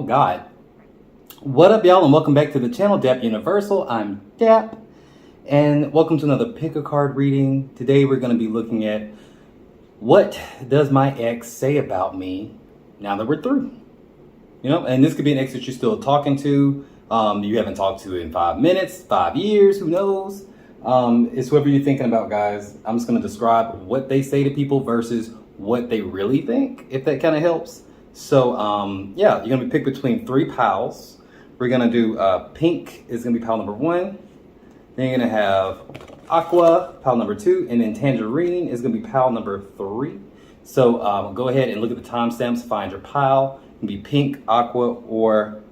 God. What up, y'all, and welcome back to the channel, DapUniversal. I'm Dap, and welcome to another pick a card reading. Today we're going to be looking at what does my ex say about me now that we're through. You know, and this could be an ex that you're still talking to. You haven't talked to in 5 minutes, 5 years, who knows? It's whoever you're thinking about, guys. I'm just going to describe what they say to people versus what they really think, if that kind of helps. So, yeah, you're going to be picked between 3 piles. We're going to do pink is going to be pile number 1. Then you're going to have aqua, pile number 2. And then tangerine is going to be pile number 3. So go ahead and look at the timestamps, find your pile. It can be pink, aqua, or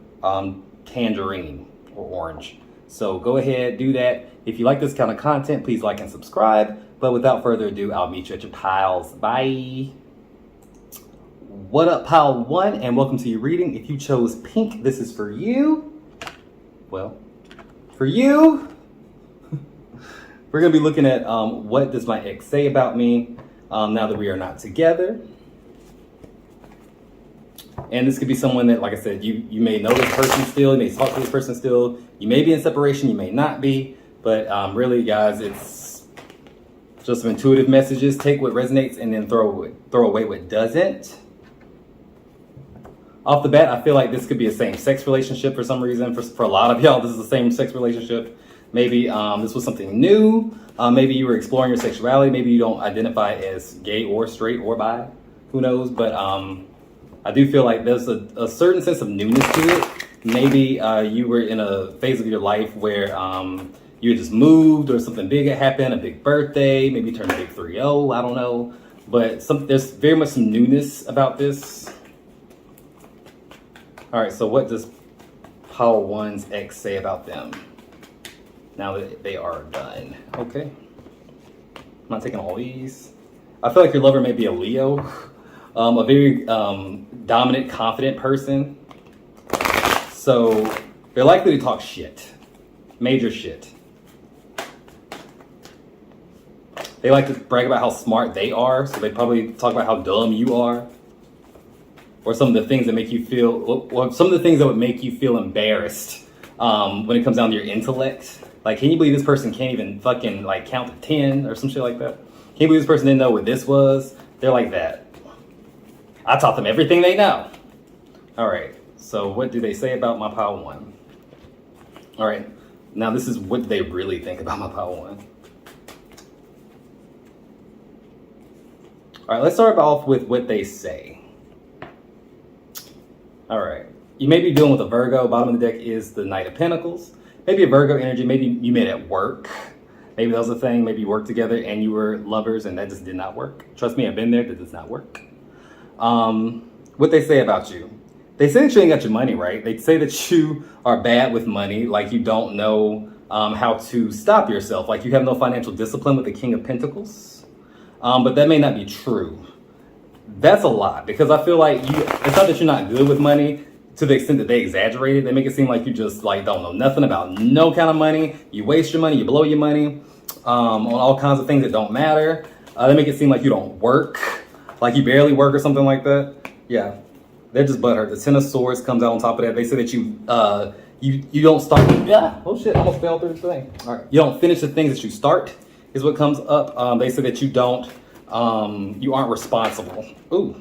tangerine or orange. So go ahead, do that. If you like this kind of content, please like and subscribe. But without further ado, I'll meet you at your piles. Bye. What up, pile 1, and welcome to your reading. If you chose pink, this is for you. Well, for you, we're going to be looking at what does my ex say about me now that we are not together. And this could be someone that, like I said, you may know this person still, you may talk to this person still, you may be in separation, you may not be, but really, guys, it's just some intuitive messages. Take what resonates and then throw away what doesn't. Off the bat, I feel like this could be a same-sex relationship for some reason. For a lot of y'all, this is a same-sex relationship. Maybe this was something new. Maybe you were exploring your sexuality. Maybe you don't identify as gay or straight or bi. Who knows? But I do feel like there's a certain sense of newness to it. Maybe you were in a phase of your life where you had just moved or something big had happened, a big birthday, maybe you turned a big 3-0, I don't know. But there's very much some newness about this. All right, so what does pile 1's ex say about them now that they are done? Okay. I'm not taking all these. I feel like your lover may be a Leo, a very dominant, confident person. So they're likely to talk shit, major shit. They like to brag about how smart they are, so they probably talk about how dumb you are. Or some of the things that make you feel, or some of the things that would make you feel embarrassed when it comes down to your intellect. Like, can you believe this person can't even fucking like count to 10 or some shit like that? Can you believe this person didn't know what this was? They're like that. I taught them everything they know. All right, so what do they say about my pile 1? All right, now this is what they really think about my pile 1. All right, let's start off with what they say. All right, you may be dealing with a Virgo. Bottom of the deck is the Knight of Pentacles. Maybe a Virgo energy. Maybe you met at work. Maybe that was a thing. Maybe you worked together and you were lovers and that just did not work. Trust me, I've been there. That does not work. What they say about you. They say that you ain't got your money right. They say that you are bad with money. Like you don't know how to stop yourself. Like you have no financial discipline with the King of Pentacles. But that may not be true. That's a lot, because I feel like it's not that you're not good with money to the extent that they exaggerate it. They make it seem like you just like don't know nothing about no kind of money. You waste your money, you blow your money on all kinds of things that don't matter. They make it seem like you don't work, like you barely work or something like that. Yeah, they're just butthurt. The Ten of Swords comes out on top of that. They say that you don't start. Yeah, oh shit, I almost fell through the thing. All right, you don't finish the things that you start is what comes up. They say that you don't. You aren't responsible. Ooh.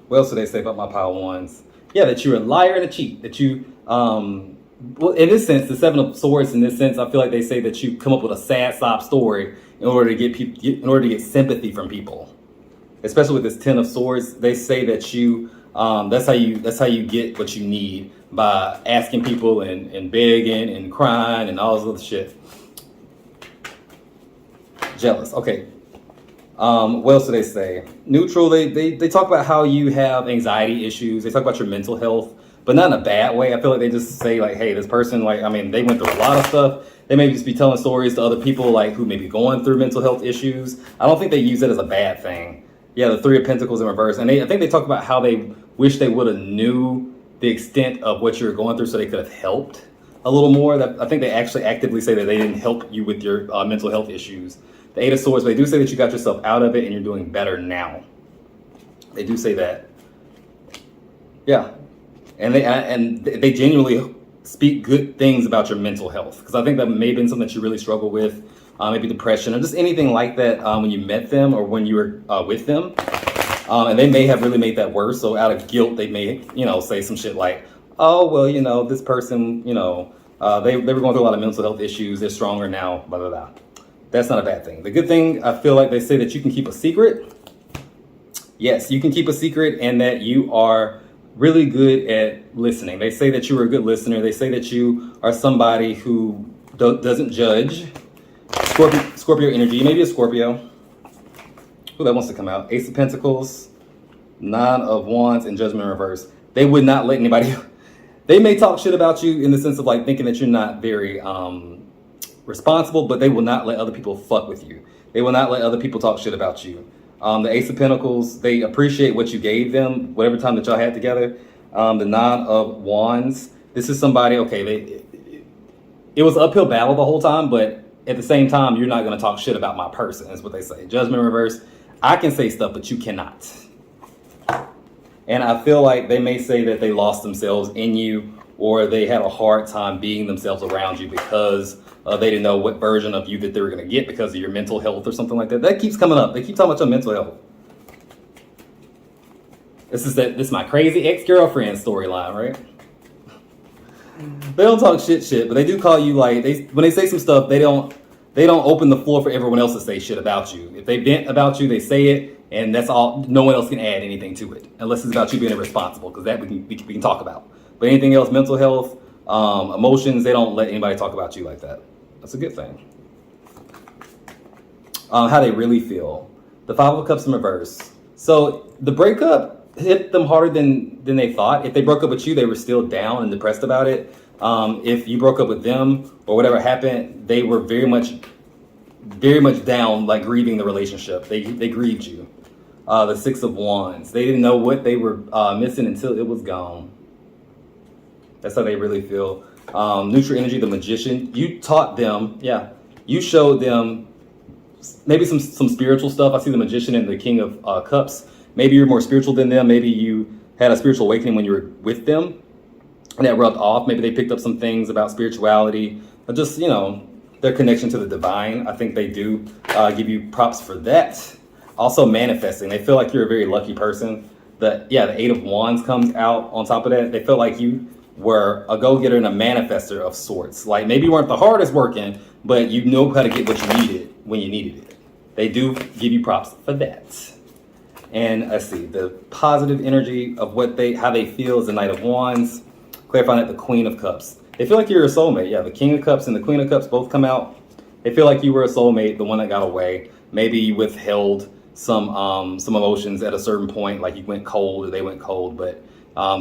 What else do they say about my pile 1s? Yeah, that you're a liar and a cheat. That you, well, in this sense, the Seven of Swords, in this sense, I feel like they say that you come up with a sad sob story in order to get people, in order to get sympathy from people. Especially with this Ten of Swords, they say that you, that's how you get what you need by asking people and begging and crying and all this other shit. Jealous. Okay. What else do they say? Neutral, they talk about how you have anxiety issues. They talk about your mental health, but not in a bad way. I feel like they just say like, hey, this person, like, I mean, they went through a lot of stuff. They may just be telling stories to other people like who may be going through mental health issues. I don't think they use it as a bad thing. Yeah, the Three of Pentacles in reverse. And I think they talk about how they wish they would have knew the extent of what you're going through so they could have helped a little more. I think they actually actively say that they didn't help you with your mental health issues. The Eight of Swords, they do say that you got yourself out of it and you're doing better now. They do say that. Yeah. And they genuinely speak good things about your mental health, because I think that may have been something that you really struggle with, maybe depression or just anything like that when you met them or when you were with them. And they may have really made that worse. So out of guilt, they may, say some shit like, oh, well, this person, they were going through a lot of mental health issues. They're stronger now, blah, blah, blah. That's not a bad thing. The good thing, I feel like they say that you can keep a secret. Yes, you can keep a secret, and that you are really good at listening. They say that you are a good listener. They say that you are somebody who doesn't judge. Scorpio energy. You may be a Scorpio. Who that wants to come out? Ace of Pentacles, Nine of Wands, and Judgment in reverse. They would not let anybody... They may talk shit about you in the sense of like thinking that you're not very responsible, but they will not let other people fuck with you. They will not let other people talk shit about you. The Ace of Pentacles, they appreciate what you gave them, whatever time that y'all had together. The Nine of Wands, this is somebody, okay, it was an uphill battle the whole time, but at the same time, you're not going to talk shit about my person, is what they say. Judgment in reverse, I can say stuff, but you cannot. And I feel like they may say that they lost themselves in you, or they had a hard time being themselves around you because they didn't know what version of you that they were going to get because of your mental health or something like that. That keeps coming up. They keep talking about your mental health. This is my crazy ex-girlfriend storyline, right? They don't talk shit, but they do call you like, when they say some stuff, they don't open the floor for everyone else to say shit about you. If they vent about you, they say it, and that's all. No one else can add anything to it, unless it's about you being irresponsible, because that we can talk about. But anything else, mental health, emotions, they don't let anybody talk about you like that. That's a good thing. How they really feel. The Five of Cups in reverse. So the breakup hit them harder than they thought. If they broke up with you, they were still down and depressed about it. If you broke up with them or whatever happened, they were very much down, like grieving the relationship. They grieved you. The Six of Wands. They didn't know what they were missing until it was gone. That's how they really feel. Neutral energy, the Magician. You taught them, you showed them maybe some spiritual stuff. I see the Magician and the King of Cups. Maybe you're more spiritual than them. Maybe you had a spiritual awakening when you were with them, and that rubbed off. Maybe they picked up some things about spirituality, or just, their connection to the divine. I think they do give you props for that. Also manifesting. They feel like you're a very lucky person. The Eight of Wands comes out on top of that. They feel like you were a go-getter and a manifester of sorts. Like, maybe you weren't the hardest working, but you know how to get what you needed when you needed it. They do give you props for that. And let's see, the positive energy of how they feel is the Knight of Wands. Clarifying that, the Queen of Cups. They feel like you're a soulmate. Yeah, the King of Cups and the Queen of Cups both come out. They feel like you were a soulmate, the one that got away. Maybe you withheld some emotions at a certain point, like you went cold or they went cold, but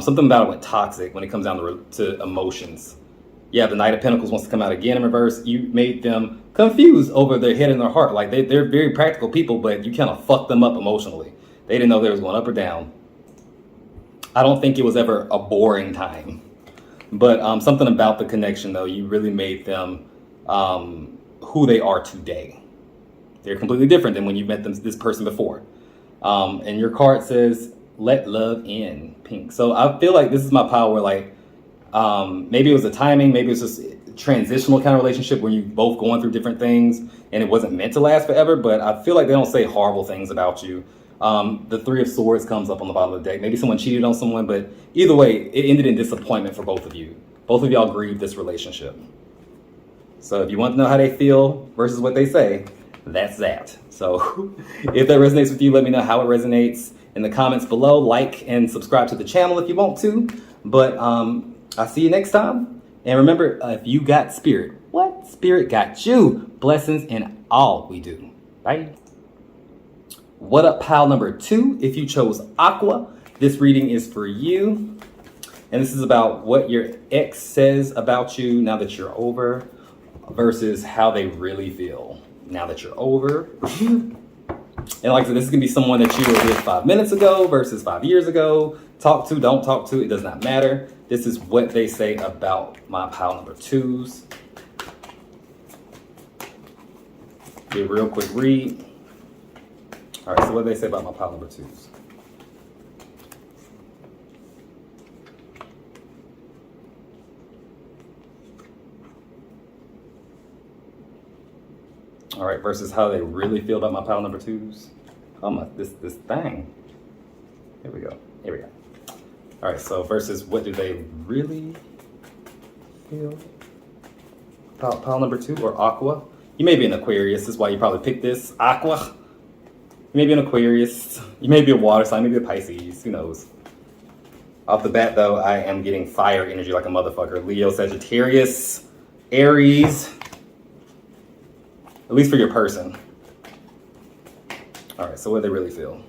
something about it went toxic when it comes down to emotions. Yeah, the Knight of Pentacles wants to come out again in reverse. You made them confused over their head and their heart. Like, they're very practical people, but you kind of fucked them up emotionally. They didn't know they was going up or down. I don't think it was ever a boring time. But something about the connection, though, you really made them who they are today. They're completely different than when you met this person before. And your card says, let love in, pink. So I feel like this is my power. Like, maybe it was the timing. Maybe it's just a transitional kind of relationship where you both going through different things and it wasn't meant to last forever. But I feel like they don't say horrible things about you. The Three of Swords comes up on the bottom of the deck. Maybe someone cheated on someone, but either way, it ended in disappointment for both of you. Both of y'all grieved this relationship. So if you want to know how they feel versus what they say, that's that. So if that resonates with you, let me know how it resonates in the comments below. Like and subscribe to the channel if you want to. But I'll see you next time. And remember, if you got spirit, what? Spirit got you. Blessings in all we do. Bye. What up, pile number 2? If you chose AQUA, this reading is for you. And this is about what your ex says about you now that you're over versus how they really feel now that you're over. And like I said, this is going to be someone that you were with 5 minutes ago versus 5 years ago. Talk to, don't talk to, it does not matter. This is what they say about my pile number 2s. Do a real quick read. All right, so what do they say about my pile number 2s? All right, versus how they really feel about my pile number twos. Oh my, this thing. Here we go. Here we go. All right, so versus what do they really feel about pile number two or Aqua? You may be an Aquarius. This is why you probably picked this. Aqua. You may be an Aquarius. You may be a water sign. Maybe a Pisces. Who knows? Off the bat, though, I am getting fire energy like a motherfucker. Leo, Sagittarius, Aries. At least for your person. All right, so what do they really feel?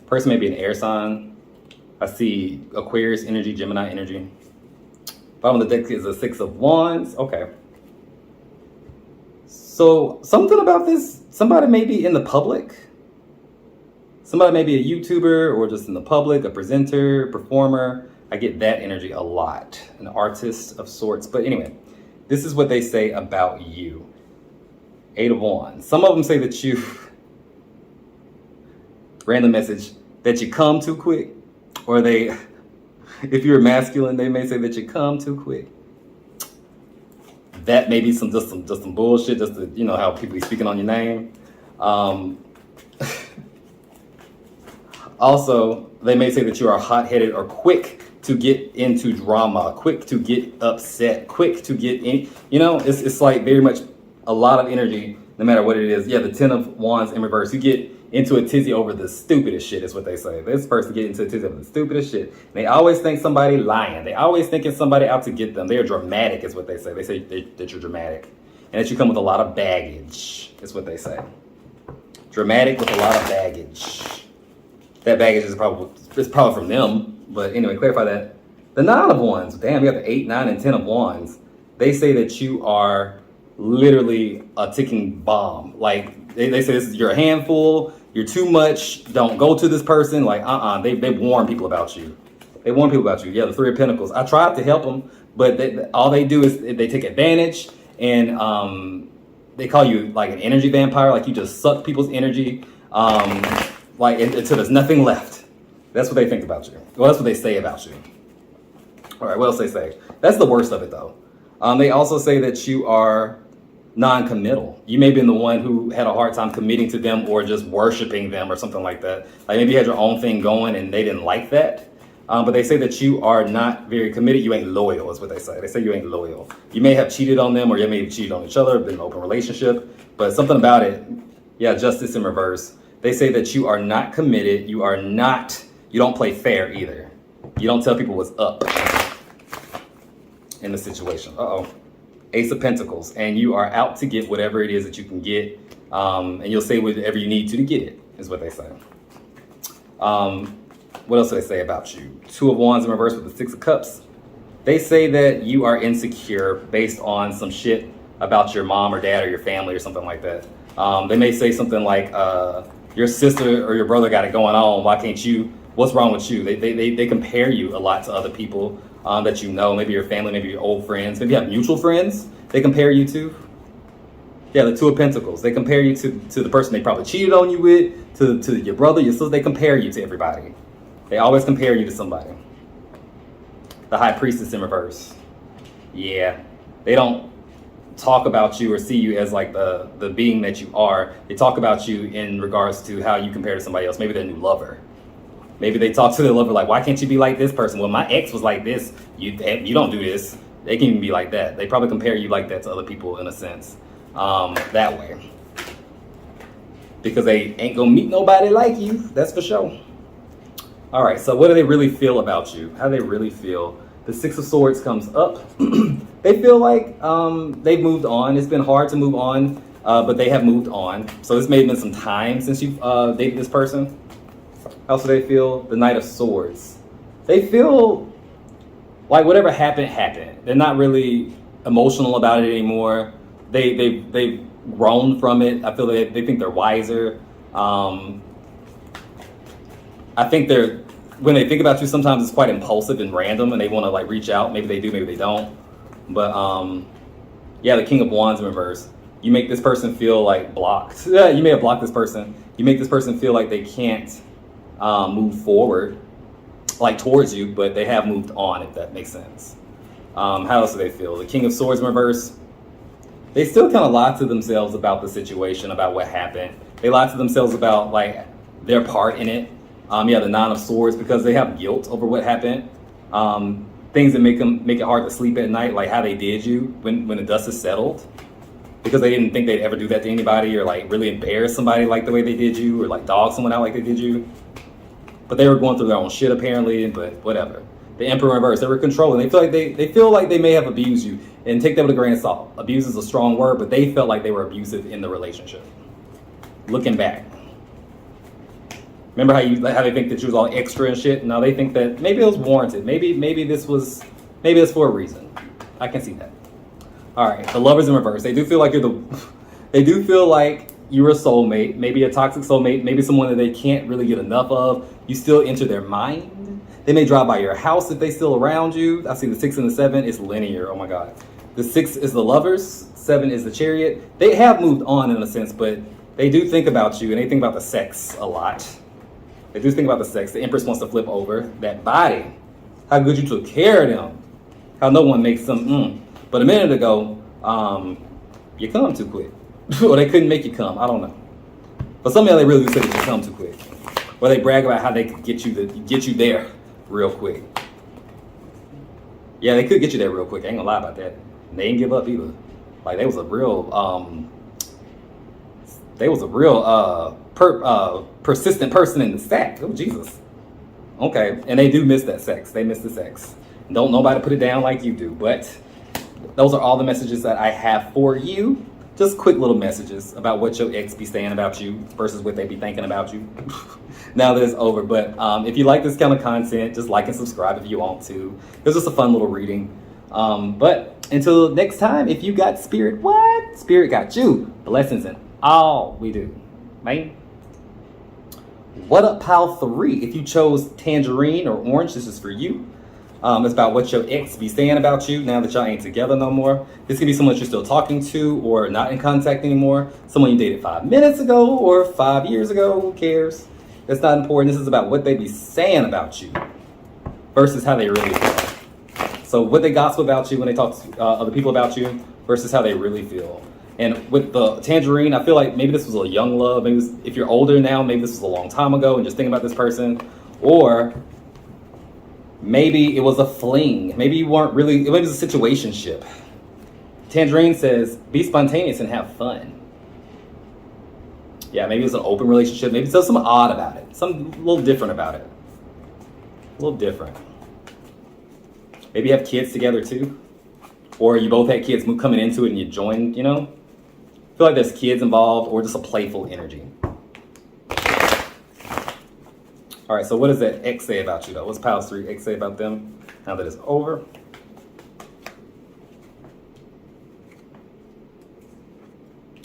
Person may be an air sign. I see Aquarius energy, Gemini energy. Bottom of the deck is a Six of Wands. Okay. So something about this, somebody may be in the public. Somebody may be a YouTuber or just in the public, a presenter, performer. I get that energy a lot. An artist of sorts. But anyway, this is what they say about you. Eight of Wands. Some of them say that you, random message, that you come too quick. Or they, if you're masculine, they may say that you come too quick. That may be just some bullshit, just to, you know, how people be speaking on your name. Also, they may say that you are hot-headed or quick to get into drama, quick to get upset, quick to get in. You know, it's like very much a lot of energy, no matter what it is. Yeah, the Ten of Wands in reverse. You get into a tizzy over the stupidest shit, is what they say. This person get into a tizzy over the stupidest shit. And they always think somebody lying. They always thinking somebody out to get them. They are dramatic, is what they say. They say that you're dramatic. And that you come with a lot of baggage, is what they say. Dramatic with a lot of baggage. That baggage is probably from them. But anyway, clarify that. The Nine of Wands. Damn, you got the 8, 9, and 10 of Wands. They say that you are literally a ticking bomb. Like, they say you're a handful, you're too much, don't go to this person. Like, they warn people about you. They warn people about you. Yeah, the Three of Pentacles. I tried to help them, but all they do is they take advantage, and they call you like an energy vampire. Like, you just suck people's energy, like until there's nothing left. That's what they think about you. Well, that's what they say about you. All right, what else they say? That's the worst of it, though. They also say that you are non-committal. You may be the one who had a hard time committing to them or just worshiping them or something like that. Like, maybe you had your own thing going and they didn't like that. But they say that you are not very committed. You ain't loyal, is what they say. They say you ain't loyal. You may have cheated on them, or you may have cheated on each other, been in an open relationship. But something about it, yeah, Justice in reverse. They say that you are not committed. You don't play fair either. You don't tell people what's up in the situation. Ace of Pentacles. And you are out to get whatever it is that you can get. And you'll say whatever you need to get it, is what they say. What else do they say about you? Two of Wands in reverse with the Six of Cups. They say that you are insecure based on some shit about your mom or dad or your family or something like that. They may say something like, your sister or your brother got it going on. Why can't you? What's wrong with you? They compare you a lot to other people that you know. Maybe your family, maybe your old friends. Maybe you have mutual friends they compare you to. Yeah, the Two of Pentacles. They compare you to the person they probably cheated on you with, to your brother, your sister. They compare you to everybody. They always compare you to somebody. The High Priestess in reverse. Yeah, they don't talk about you or see you as like the being that you are. They talk about you in regards to how you compare to somebody else. Maybe their new lover. Maybe they talk to their lover like, why can't you be like this person? Well, my ex was like this. You don't do this. They can even be like that. They probably compare you like that to other people in a sense. That way. Because they ain't gonna meet nobody like you. That's for sure. All right, so what do they really feel about you? How do they really feel? The Six of Swords comes up. They feel like they've moved on. It's been hard to move on, but they have moved on. So this may have been some time since you've dated this person. How else do they feel? The Knight of Swords. They feel like whatever happened, happened. They're not really emotional about it anymore. They've grown from it. I feel that they think they're wiser. I think when they think about you, sometimes it's quite impulsive and random, and they want to like reach out. Maybe they do, maybe they don't. But yeah, the King of Wands in reverse. You make this person feel like blocked. Yeah, you may have blocked this person. You make this person feel like they can't move forward, like towards you, but they have moved on, if that makes sense. How else do they feel? The King of Swords in reverse. they still kind of lie to themselves about the situation, about what happened. They lie to themselves about like their part in it. The Nine of Swords, because they have guilt over what happened. Things that make it hard to sleep at night, like how they did you when the dust is settled, because they didn't think they'd ever do that to anybody, or like really embarrass somebody like the way they did you, or like dog someone out like they did you. But they were going through their own shit apparently, but whatever. The Emperor in reverse, they were controlling. They feel like they may have abused you, and take that with a grain of salt. Abuse is a strong word, but they felt like they were abusive in the relationship. Looking back. Remember how they think that you was all extra and shit? Now they think that maybe it was warranted. Maybe it's for a reason. I can see that. All right, the Lovers in reverse. They do feel like they do feel like you're a soulmate, maybe a toxic soulmate, maybe someone that they can't really get enough of. You still enter their mind. They may drive by your house if they still around you. I see the 6 and the 7. It's linear. Oh my God. The 6 is the Lovers. 7 is the Chariot. They have moved on in a sense, but they do think about you, and they think about the sex a lot. They do think about the sex. The Empress wants to flip over that body. How good you took care of them. How no one makes them. But a minute ago, you come too quick. Or they couldn't make you come. I don't know. But somehow they really said that you come too quick. Or they brag about how they could get you there real quick. Yeah, they could get you there real quick. I ain't gonna lie about that. And they didn't give up either. Like they was a real persistent person in the stack. Oh, Jesus. Okay. And they do miss that sex. They miss the sex. Don't nobody put it down like you do. But those are all the messages that I have for you. Just quick little messages about what your ex be saying about you versus what they be thinking about you. Now that it's over. But if you like this kind of content, just like and subscribe if you want to. It was just a fun little reading. But until next time, if you got spirit, what? Spirit got you. Blessings in all we do. Man. What up, pile 3? If you chose tangerine or orange, this is for you. It's about what your ex be saying about you now that y'all ain't together no more. This can be someone that you're still talking to or not in contact anymore. Someone you dated 5 minutes ago or 5 years ago. Who cares? That's not important. This is about what they be saying about you versus how they really feel. So what they gossip about you when they talk to other people about you versus how they really feel. And with the tangerine, I feel like maybe this was a young love. Maybe if you're older now, maybe this was a long time ago and just thinking about this person. Or maybe it was a fling. Maybe you weren't really, maybe it was a situationship. Tangerine says, be spontaneous and have fun. Yeah, maybe it's an open relationship. Maybe there's something odd about it. Something a little different about it. A little different. Maybe you have kids together too. Or you both had kids coming into it and you joined, you know? I feel like there's kids involved or just a playful energy. All right, so what does that X say about you though? What's Pile 3 X say about them now that it's over?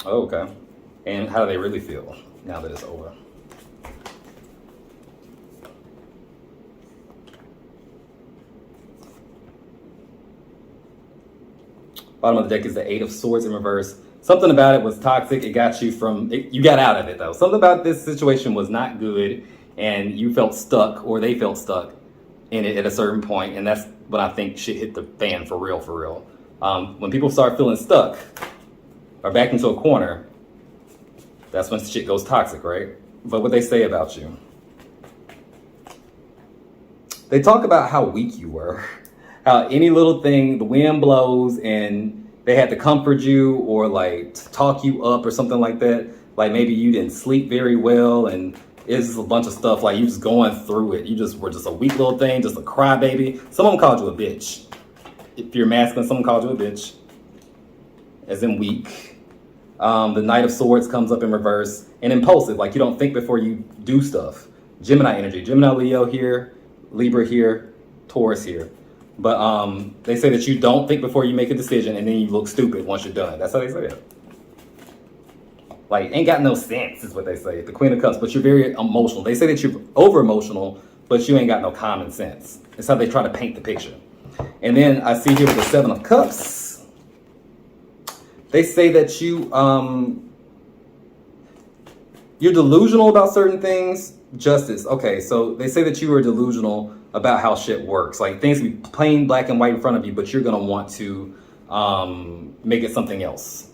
Oh, okay. And how do they really feel now that it's over? Bottom of the deck is the 8 of Swords in reverse. Something about it was toxic. It got you you got out of it though. Something about this situation was not good and you felt stuck or they felt stuck in it at a certain point. And that's when I think shit hit the fan for real, for real. When people start feeling stuck or backed into a corner, that's when shit goes toxic, right? But what they say about you. They talk about how weak you were. How any little thing, the wind blows and they had to comfort you or like talk you up or something like that. Like maybe you didn't sleep very well and it's just a bunch of stuff like you just going through it. You just were just a weak little thing, just a crybaby. Someone called you a bitch. If you're masculine, someone called you a bitch. As in weak. The Knight of Swords comes up in reverse and impulsive. Like you don't think before you do stuff. Gemini energy. Gemini, Leo here, Libra here, Taurus here. But they say that you don't think before you make a decision and then you look stupid once you're done. That's how they say it. Like, ain't got no sense is what they say. The Queen of Cups, but you're very emotional. They say that you're over-emotional, but you ain't got no common sense. That's how they try to paint the picture. And then I see here with the 7 of Cups, they say that you're delusional about certain things. Justice. Okay, so they say that you are delusional about how shit works. Like things can be plain black and white in front of you, but you're gonna want to make it something else.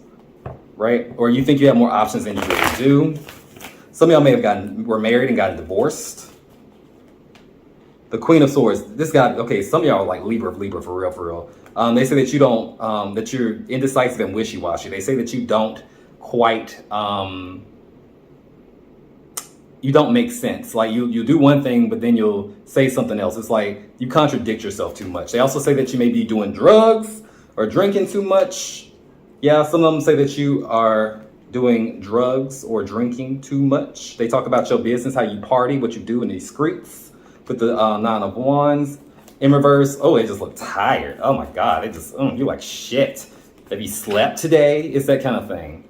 right? Or you think you have more options than you really do. Some of y'all may have were married and gotten divorced. The Queen of Swords, this guy, okay, some of y'all are like Libra for real, for real. They say that you don't, that you're indecisive and wishy-washy. They say that you don't quite, you don't make sense. Like you do one thing, but then you'll say something else. It's like you contradict yourself too much. They also say that you may be doing drugs or drinking too much. Yeah, some of them say that you are doing drugs or drinking too much. They talk about your business, how you party, what you do in these streets with the Nine of Wands. In reverse, oh, they just look tired. Oh my God, they just, you're like shit. Have you slept today? It's that kind of thing.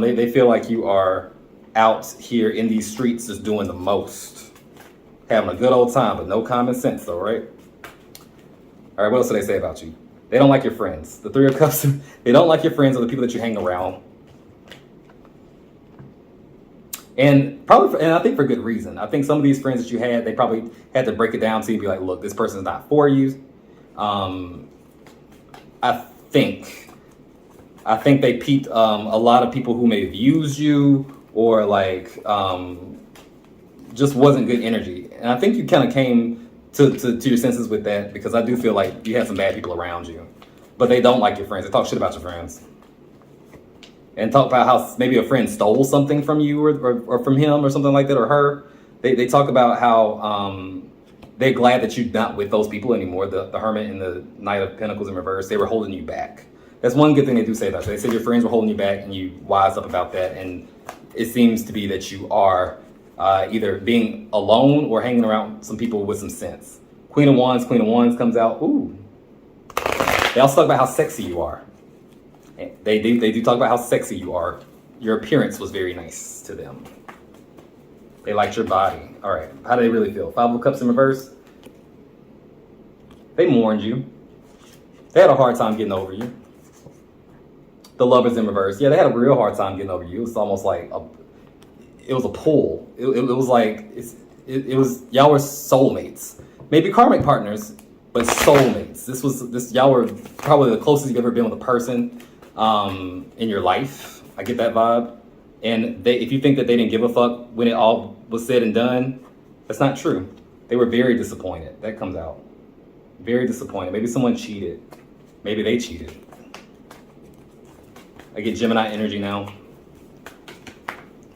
They feel like you are out here in these streets just doing the most. Having a good old time, but no common sense though, right? All right, what else do they say about you? They don't like your friends. The Three of Cups, they don't like your friends or the people that you hang around. And probably, and I think for good reason. I think some of these friends that you had, they probably had to break it down to you and be like, look, this person's not for you. I think they peeped a lot of people who may have used you or like just wasn't good energy. And I think you kind of came to your senses with that, because I do feel like you had some bad people around you, but they don't like your friends. They talk shit about your friends. And talk about how maybe a friend stole something from you or from him or something like that, or her. They talk about how they're glad that you're not with those people anymore. The Hermit and the Knight of Pentacles in reverse, they were holding you back. That's one good thing they do say about you. They said your friends were holding you back and you wised up about that. And it seems to be that you are either being alone or hanging around some people with some sense. Queen of Wands comes out. Ooh. They also talk about how sexy you are. They do talk about how sexy you are. Your appearance was very nice to them. They liked your body. All right, how do they really feel? Five of Cups in reverse. They mourned you. They had a hard time getting over you. The Lovers in reverse. Yeah, they had a real hard time getting over you. It was almost like it was a pull. It was like it was y'all were soulmates. Maybe karmic partners, but soulmates. Y'all were probably the closest you've ever been with a person in your life. I get that vibe. And if you think that they didn't give a fuck when it all was said and done, that's not true. They were very disappointed. That comes out. Very disappointed. Maybe someone cheated. Maybe they cheated. I get Gemini energy now.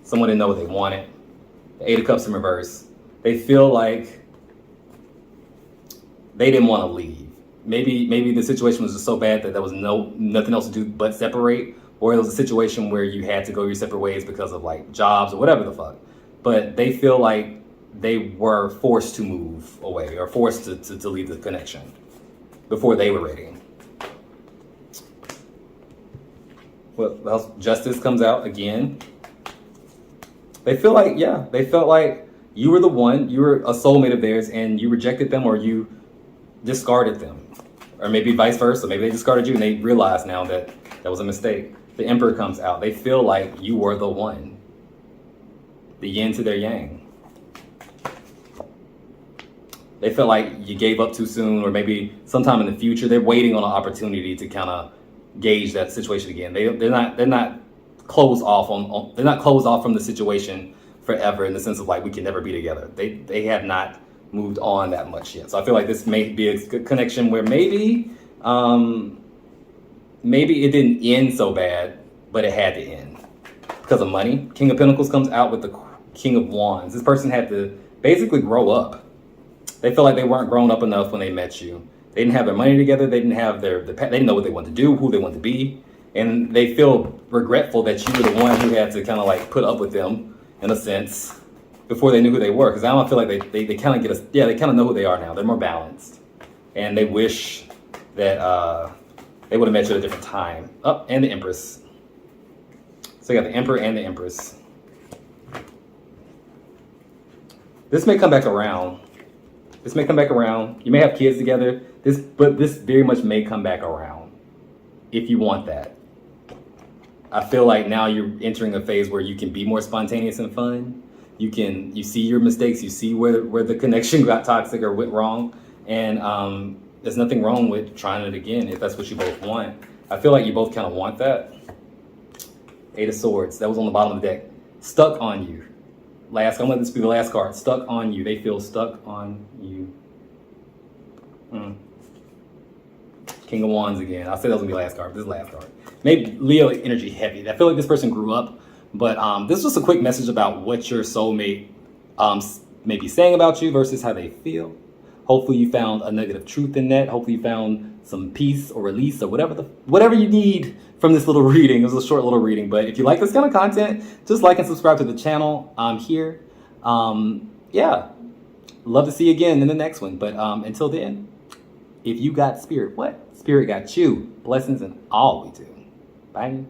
Someone didn't know what they wanted. The Eight of Cups in reverse. They feel like they didn't want to leave. Maybe the situation was just so bad that there was nothing else to do but separate, or it was a situation where you had to go your separate ways because of like jobs or whatever the fuck. But they feel like they were forced to move away or forced to leave the connection before they were ready. Well, Justice comes out again. They feel like, yeah, they felt like you were the one, you were a soulmate of theirs, and you rejected them or you discarded them. Or maybe vice versa. Maybe they discarded you and they realize now that that was a mistake. The Emperor comes out. They feel like you were the one. The yin to their yang. They feel like you gave up too soon, or maybe sometime in the future they're waiting on an opportunity to kind of gauge that situation again. They're not closed off they're not closed off from the situation forever, in the sense of like we can never be together. They have not moved on that much yet. So I feel like this may be a good connection where maybe it didn't end so bad, but it had to end because of money. King of Pentacles comes out with the King of Wands. This person had to basically grow up. They feel like they weren't grown up enough when they met you. They didn't have their money together. They didn't have they didn't know what they wanted to do, who they wanted to be. And they feel regretful that you were the one who had to kind of like put up with them in a sense before they knew who they were. Because I don't feel like they kind of they kind of know who they are now. They're more balanced. And they wish that they would have met you at a different time. Oh, and the Empress. So you got the Emperor and the Empress. This may come back around. This may come back around. You may have kids together. But this very much may come back around if you want that. I feel like now you're entering a phase where you can be more spontaneous and fun. You see your mistakes. You see where the connection got toxic or went wrong. And there's nothing wrong with trying it again if that's what you both want. I feel like you both kind of want that. Eight of Swords. That was on the bottom of the deck. Stuck on you. I'm gonna let this be the last card. Stuck on you. They feel stuck on you. King of Wands again. I said that was gonna be the last card. This is the last card. Maybe Leo energy heavy. I feel like this person grew up, but this is just a quick message about what your soulmate may be saying about you versus how they feel. Hopefully you found a nugget of truth in that. Hopefully you found some peace or release or whatever you need from this little reading. It was a short little reading, but if you like this kind of content, just like and subscribe to the channel. I'm here. Yeah, love to see you again in the next one. But until then, if you got spirit, what? Spirit got you. Blessings in all we do. Bye.